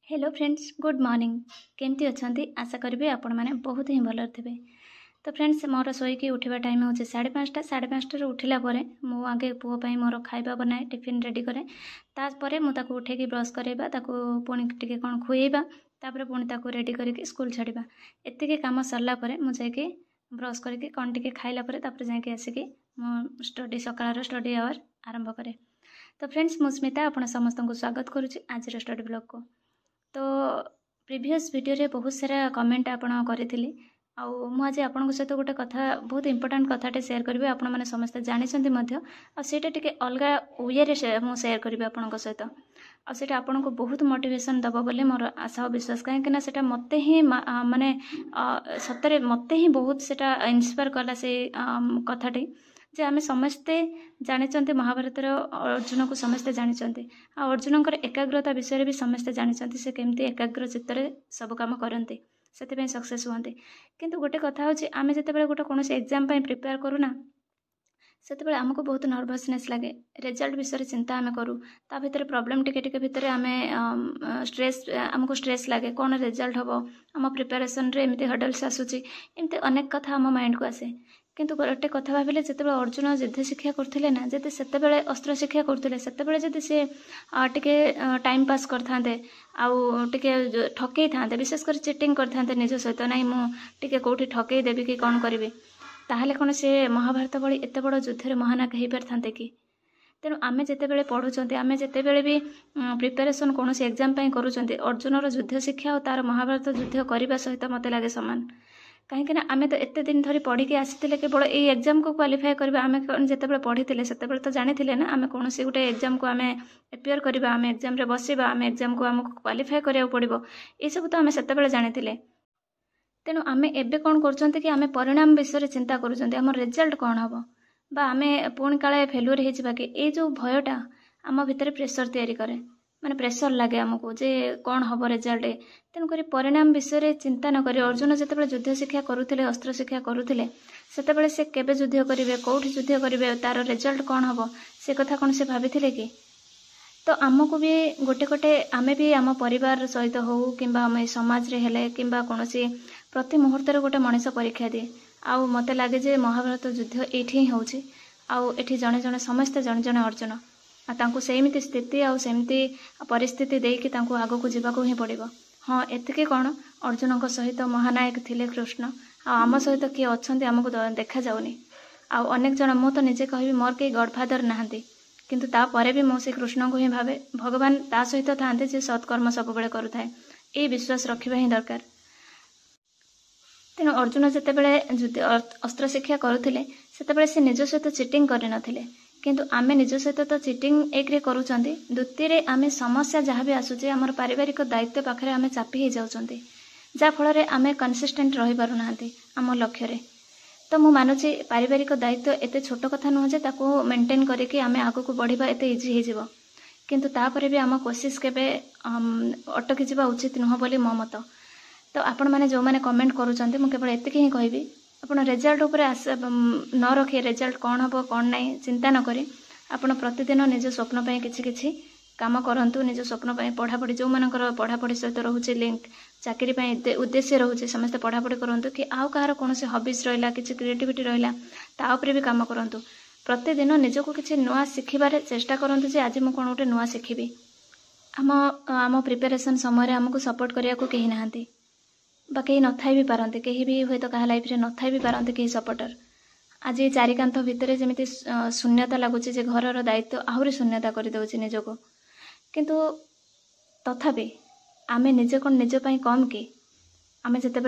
Hello friends good morning केमती अच्छा आशा करी आपण मैंने बहुत ही भल थे। तो फ्रेंड्स मोर शोईकी उठा टाइम हूँ 5:30 5:30 उठिला मु आगे पुओं मोर खाଇବା बनाए टिफिन रेडी करे तापर मुझे उठेकी ब्रश करवा पुणी टे कौन खुएबा तापर पुणी रेडी करके स्कूल छाड़ा एतिकी कम सरला मुझे ब्रश करके कौन टे खाइला जाकि आसिकी मो स्टडी सकाळ स्टडी आवर आरंभ करे। तो फ्रेंड्स मु स्मिता आपण समस्त को स्वागत करुच्ची आज स्टडी ब्लॉग को। तो प्रीवियस वीडियो रे बहुत सारा कमेंट आपण करी आज आपण सहित गोटे कथा बहुत इंपोर्टेंट कथाटे शेयर करी आपण मैंने समस्त जानते आईटा टे अलग वे मुझे शेयर करी आपण सहित आईटा आपन को बहुत मोटिवेशन दब बोले मोर आशा और विश्वास कहीं मत ही माने सतरे मत ही बहुत सेटा इंस्पायर कला से कथाटी जे आमे समस्ते जानी महाभारत अर्जुन को समस्ते जानी अर्जुन एकाग्रता विषय भी समस्ते जानी से केमती एकाग्र चित्तर सब कम करते से सक्सेस हुए। किंतु गोटे कथा हूँ आम जिते गोटे कौन एग्जाम प्रिपेयर करूना से आमको बहुत नर्भसनेस लगे रिजल्ट विषय चिंता आम करूँ ता भर प्रॉब्लम टिके भितर आम स्ट्रेस आमको स्ट्रेस लगे कौन रिजल्ट हम आम प्रिपेरेसन रे एमती हडल्स आसूची एमती अनेक कथा आम माइंड को आसे। किंतु गोटे कथा भाविले जिते अर्जुन युद्ध शिक्षा करते ना जब से अस्त्र शिक्षा करते से सी टे टाइम पास करते आउे ठकई था विशेषकर चिटिंग करते निज सहित ना मुझे कौटी ठकई देवी कि कौन करी ताहले कौन से महाभारत भली एत बड़ युद्ध महानायक हो पारि था कि। तेणु आमे जिते पढ़ुंट आमे जिते भी प्रिपेरेसन कौन एग्जाम करुँच अर्जुनर युद्ध शिक्षा और तार महाभारत युद्ध करने सहित मत लगे सामान कहीं आमे तो एत दिन धरी पढ़ी आसी केवल ये एग्जाम को क्वालिफाई करवा आमे जिते पढ़ी से तो जानी ना आमे कौन से गोटे एग्जाम को आमे एपियर करवा आमे एग्जाम रे बसवा आमे एग्जाम को आमको क्वालिफाई करा पड़ो ये सब तो आमे से जानी। तेणु आमे एबे कौन कर कि आमे परिणाम विषय चिंता करुँच आम रिजल्ट कौन हम बा आमे पुणी काले फेलुअर हो कि जो भयटा आम भितर प्रेसर तैयारी करे माने प्रेसर लगे आमको जे कौन हम रिजल्ट तेणुक परिणाम विषय चिंता न करी अर्जुन जिते युद्ध शिक्षा करुले अस्त्र शिक्षा करुले से केबे युद्ध करेंगे कौटी युद्ध करेंगे तार रिजल्ट कौन हम से कथा कौन से भाभी कि। तो आमको भी गोटे गोटे आमे भी आम परिवार सहित हो कि आम समाज रे हेले कि कौन प्रति मुहूर्त गोटे मनीष परीक्षा दिए आउ मत लगे जे महाभारत युद्ध ये ही होठी जड़े जड़े समस्ते जड़े जड़े अर्जुन तांको सेमती स्थिति आमती परिस्थिति देकी आग को जावाक ही पड़ो। हाँ एतिके कौन अर्जुन सहित महानायक थिले कृष्ण आम सहित किए अच्छा आमको देखा जाऊनी अनेक जन मु तो निजे कहि मोर कई गॉडफादर नहांती किंतु तापर भी मो से कृष्ण को ही भावे भगवान ता सहित था जे सत्कर्म सब बेले करुए ये विश्वास रखा ही दरकार। तेणु अर्जुन जिते अस्त्र शिक्षा करुले से निज सहित चिटिंग कर किंतु आमे निज सहित तो चिटिंग एक करुँच द्वितीय आमे समस्या जहाँ भी आसूचे आमर पारिवारिक दायित्व पाखे आमे चापी हो जाऊँच जहाँफल आमे कंसिस्टेंट रही पारु ना आम लक्ष्य। तो मु मानुची पारिवारिक दायित्व एते छोट कथा नुह जे ताको मेंटेन करके आमे आगको बढ़िबा एते इजी हो किंतु तापरे भी आम कोशिश केबे अटकी जावा उचित नुह बोली मो मत। तो आपण मैंने जो मैंने कमेंट करूँ मुझे केवल एतिक ही कहबी आप रिजल्ट उपर आशा न रखिए रिजल्ट कौन हम कौन ना चिंता न करी आपण प्रतिदिन निज स्वप्न पर किछि काम करंतु निज स्वप्न पर पढ़ापढ़ी जो मानकर पढ़ापढ़ी सहित रोचे लिंक चाकरी उद्देश्य रोचे समस्त पढ़ापढ़ी करूँ कि आउ कहार कौन से हॉबीज रहा कि क्रिएटिविटी रहा ताऊपर भी काम करूँ प्रतिदिन निजको किसी नुआ शिखबार चेष्टा करूँ जे आज मुझे कौन गोटे नुआ शिखी आम प्रिपेरेसन समय आमको सपोर्ट करने को कहीं नहांती बा कहीं न थाई भी पारती कहीं भी हुए तो क्या लाइफ रे न थाई भी पारती कहीं सपोर्टर आज ये चारिकांत भितर जमी शून्यता लगुच घर दायित्व आहरी शून्यता करदे निजको किंतु तथापि आमे निजे कौन निज कम कि आमे जिते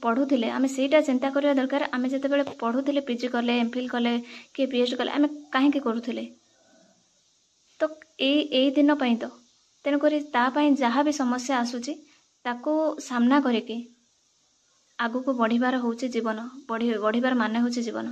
पढ़ुले आमे सेटा चिंता करवा दरकार आमे जिते पढ़ुले पीजी कले एमफिल कले कि पीएचडी कले आमे कहीं करुले तो यही दिन तो तेणुक जहाँ भी समस्या आसूची ताको सामना करके आगु को बढ़िबार होउचे जीवन बढ़िबार माने होउचे जीवन।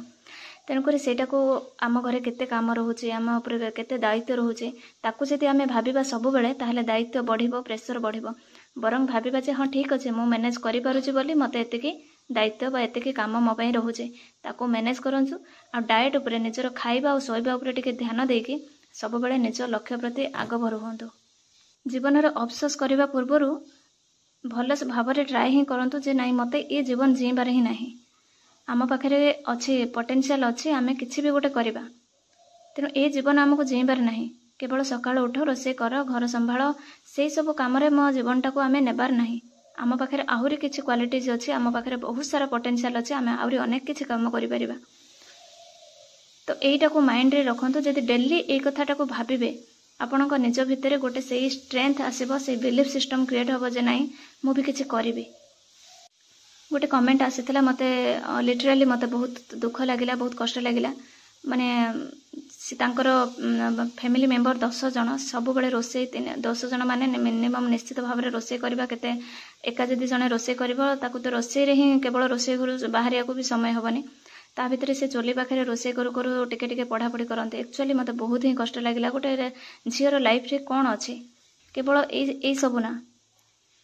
तेणुक सेटा को आम घरे केते काम रोचे आम उपर केते दायित्व रोचे ताकू जदि आमे भाबिबा सब बेले ताहले दायित्व बढ़िबो प्रेशर बढ़िबो बरं भाबिबा जे हाँ ठीक अच्छे मु मैनेज करि पारुची बोली मते एतिकी दायित्व बा एतिकी काम मो पई रोचे ताकू मैनेज करंचु आ डाएट उपर निजर खाइबा और सोइबा उपर टिके ध्यान देकी सब बेले निज लक्ष्य प्रति आग बढ़ु होंतु। जीवन रो अफसोस करबा पूर्वरु भल भाव ट्राए ही करूँ जे नाई मत ये जीवन जीवार ही ना आम पाखे अच्छी पोटेंशियल अच्छी आम कि भी गोटे करवा तेणु ये जीवन आमको जीवार ना केवल सकाल उठ रोसे कर घर संभाल से सब कम मो जीवनटा को आम नेबार ना आम पाखे आहरी किसी क्वालिटीज अच्छी आम पाखे बहुत सारा पोटेंशियल अच्छी आम आहरी अनेक किसी कम कर तो यहीटा को माइंड रे रखु जदि डेली ये कथाटा को भावे आपण निज भितर गोटे से स्ट्रेंथ आसब से बिलीफ सिस्टम क्रिएट हम जे नाई मु भी किसी करी गोटे कमेंट आसीला मते लिटराली मते बहुत दुख लगिला बहुत कष्ट लगिला माने फैमिली मेंबर 10 जन सब बड़े रोसे 10 जन माने मिनिमम निश्चित भाव में रोसे करबा केते एका जदि जने रोसे करबो ताकू तो रोसे रे ही केवल रोसे घर बाहर को भी समय होबनी ता भितर से चोली पाखे रोसे करू करू टिके टिके पढ़ापढ़ी करते एक्चुअली मते बहुत ही कष्ट लगिला गोटे झीर लाइफ रे कौन अच्छे केवल ए सब ना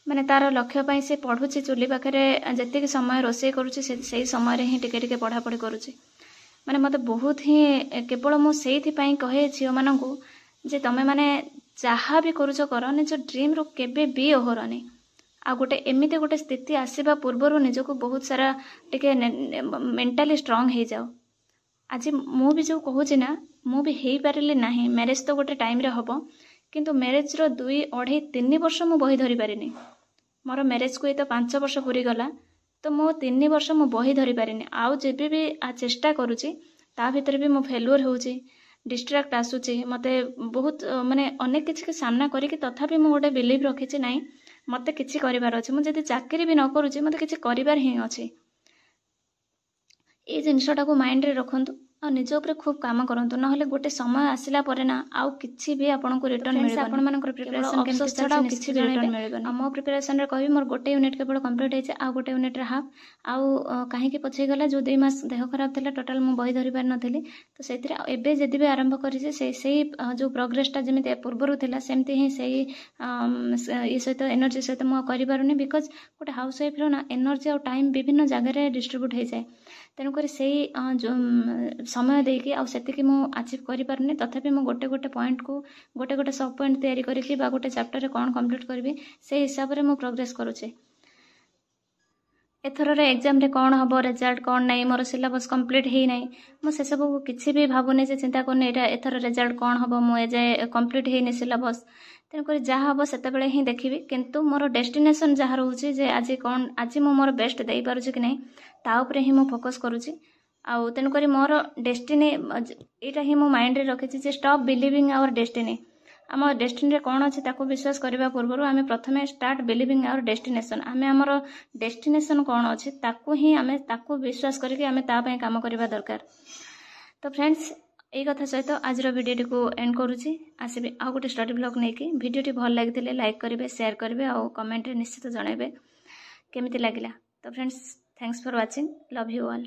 माने तार लक्ष्य पाई से पढ़ुची चुली पाखे जेतिक समय रोसे करुच्ची से समय रे ही टिके टिके पढ़ापढ़ी करुच्ची माने मते बहुत ही केवल मु सेइथि पाई कहे झियो माननकु जे तमे माने जहाँ भी करुच कर निज ड्रीम रो केबे भी ओहरनी आ गोटे एमिते गोटे स्थिति आसीबा पूर्वरु निजको बहुत सारा टिके मेंटली स्ट्रांग हो जाओ आज मु भी जो कहूची ना मु भी हेई पारिली नाही मैरिज तो गोटे टाइम रे हबो किंतु मैरिज रो 2-2.5-3 वर्ष मु बही धरी पारिनी मोर मैरिज को तो 5 वर्ष पूरी गला तो मो 3 वर्ष मु बही धरी पारिनी आउ जेबे भी आ चेष्टा करूची ता भीतर भी मो फेल्युअर होउची डिस्ट्रैक्ट आसुची मते बहुत माने अनेक किछि के सामना करी कि तथापि मु गोटे बिलीव रखिछि नाही मते किछि करिवार अछि मु जदि चाकरी भी न करूची मते किछि करिवार ही अछि ए जिनसटा को माइंड रे रखंतु आ निज ऊपर खूब काम करंतु नहले गोटे समय आसिला परे ना आउ किछि भी आपनको रिटर्न मिलबो आपण मानकर प्रिपरेशन केमति छडा किछि भी रिटर्न मिलबो मो प्रिपरेशन रे कहबी मोर गोटे यूनिट केवल कंप्लीट हेचे आ गोटे यूनिट रे हाफ आउ काहे कि पछे गला जो 2 मास देह खराब थिला टोटल मु बही धरि पार नथिली तो सेतिरे एबे जदि भी आरंभ करी जे से जो प्रोग्रेस टा जेमिते पूर्वरु थिला सेमति ही सेही ये सहित एनर्जी सहित मु करि पारुनी बिकॉज गोटे हाउस वाइफ रो ना एनर्जी और टाइम विभिन्न जगह रे डिस्ट्रीब्यूट हे जाय तेणुक से समय देकी आ सेतिकी मु अचीव करि पारुनी तथापि मु गोटे गोटे पॉइंट को गोटे गोटे सब पॉइंट तैयारी करिकी बा गोटे चैप्टर रे कोन कंप्लीट करबी से हिसाब रे मु प्रोग्रेस करूचे एथर रे एग्जाम रे कोन हबो रिजल्ट कोन नै मोर सिलेबस कंप्लीट हे नै मु से सब किछि भी भाबुनी जे चिंता करने एटा एथर रिजल्ट कोन हबो मु ए जे कंप्लीट हे नै सिलेबस तेणुक जहाँ हम से ही देखी किंतु मोर डेस्टिनेशन जहाँ रोचे जे आज कौन आज मु मोर बेस्ट दे पारुछि कि नहीं ता उपरे ही मु फोकस करूछि आउ तेणुक मोर डेस्टिनी एटा ही मु माइंड रे रखिछि जे स्टॉप बिलीविंग आवर डेस्टिनी आम डेस्टिनी रे कौन अच्छे ताको विश्वास करबा पूर्व आम प्रथमे स्टार्ट बिलीविंग आवर डेस्टिनेशन आम आमर डेस्टिनेशन कौन अच्छे ताको ही आम ताको विश्वास करके आम ता पई काम करबा दरकार तो फ्रेंड्स यही कथा सहित आज भिडियो को एंड करुच्ची आसबि आउ गोटे स्टडी ब्लॉग नहीं कि भिडियो भल लगी लाइक करेंगे शेयर करेंगे और कमेंट निश्चित जनइबे केमिति लगिला तो friends thanks for watching love you all.